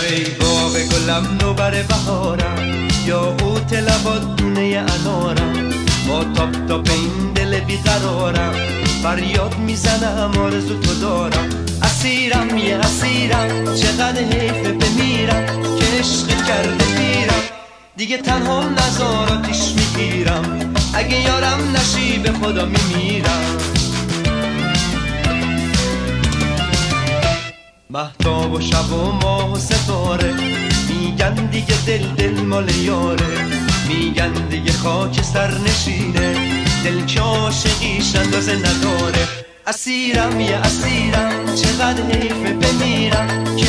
ای باغ گلم نوبر بهارم، یا قوت لبات دونه انارم، با تاپ تاپ این دل بیقرارم، فریاد میزنم آرزو تو دارم. اسیرم یه اسیرم، چقدر حیفه بمیرم که عشق کرده پیرم، دیگه تنها نزار آتیش میگیرم، اگه یارم نشی به خدا میمیرم. مهتاب و شب و ماه و ستاره میگن دیگه دل مال یاره، میگن دیگه خاک سر نشینه، دل که عاشقیش اندازه نداره. اسیرم یه اسیرم، چقدر حیفه بمیرم که